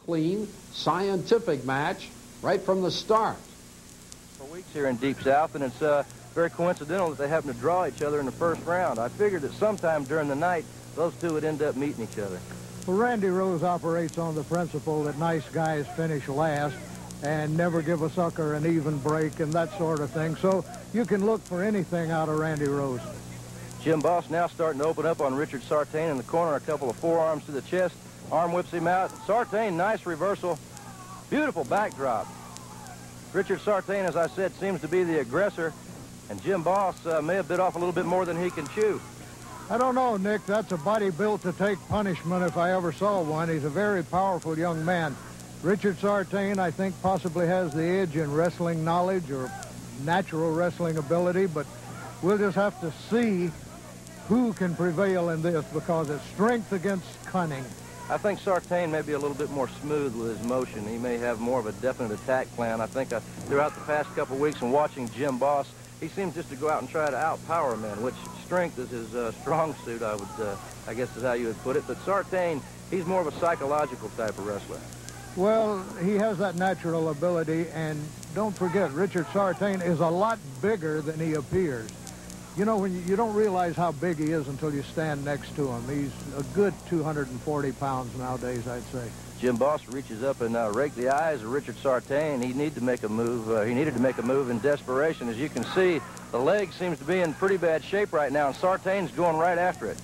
clean, scientific match right from the start. For weeks here in Deep South, and it's very coincidental that they happen to draw each other in the first round. I figured that sometime during the night, those two would end up meeting each other. Well, Randy Rose operates on the principle that nice guys finish last and never give a sucker an even break and that sort of thing. So you can look for anything out of Randy Rose. Jim Boss now starting to open up on Richard Sartain in the corner, a couple of forearms to the chest. Arm whips him out. Sartain, nice reversal. Beautiful backdrop. Richard Sartain, as I said, seems to be the aggressor, and Jim Boss may have bit off a little bit more than he can chew. I don't know, Nick. That's a body built to take punishment if I ever saw one. He's a very powerful young man. Richard Sartain, I think, possibly has the edge in wrestling knowledge or natural wrestling ability, but we'll just have to see who can prevail in this, because it's strength against cunning. I think Sartain may be a little bit more smooth with his motion. He may have more of a definite attack plan. I think throughout the past couple of weeks and watching Jim Boss, he seems just to go out and try to outpower men, which strength is his strong suit, I guess is how you would put it. But Sartain, he's more of a psychological type of wrestler. Well, he has that natural ability, and don't forget, Richard Sartain is a lot bigger than he appears. You know, when you don't realize how big he is until you stand next to him. He's a good 240 pounds nowadays, I'd say. Jim Boss reaches up and raked the eyes of Richard Sartain. He needed to make a move. He needed to make a move in desperation. As you can see, the leg seems to be in pretty bad shape right now, and Sartain's going right after it.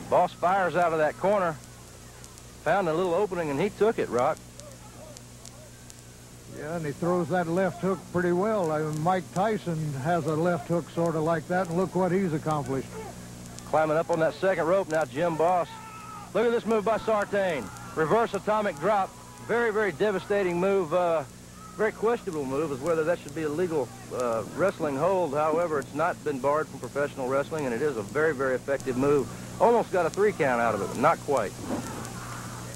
Boss fires out of that corner, found a little opening, and he took it, Rock. Yeah, and he throws that left hook pretty well. Mike Tyson has a left hook sort of like that, and look what he's accomplished. Climbing up on that second rope now, Jim Boss. Look at this move by Sartain. Reverse atomic drop. Very, very devastating move. Very questionable move as whether that should be a legal wrestling hold. However, it's not been barred from professional wrestling, and it is a very, very effective move. Almost got a 3 count out of it, but not quite.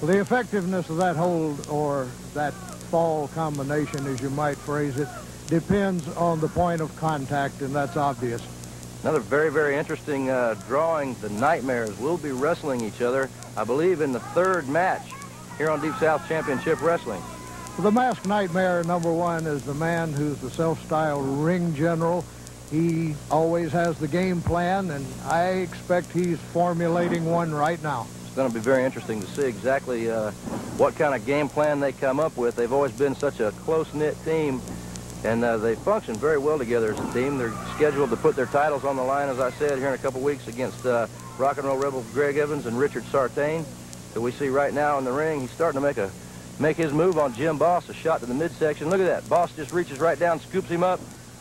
Well, the effectiveness of that hold, or that fall combination, as you might phrase it, depends on the point of contact, and that's obvious. Another very, very interesting drawing. The Nightmares will be wrestling each other, I believe, in the 3rd match here on Deep South Championship Wrestling. Well, the Masked Nightmare, number 1, is the man who's the self-styled ring general. He always has the game plan, and I expect he's formulating one right now. It's going to be very interesting to see exactly what kind of game plan they come up with. They've always been such a close-knit team, and they function very well together as a team. They're scheduled to put their titles on the line, as I said, here in a couple weeks against Rock and Roll Rebel Greg Evans and Richard Sartain. So we see right now in the ring, he's starting to make his move on Jim Boss, a shot to the midsection. Look at that. Boss just reaches right down, scoops him up,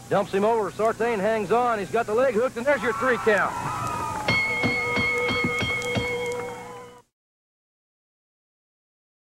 dumps him over. Sartain hangs on. He's got the leg hooked, and there's your 3 count.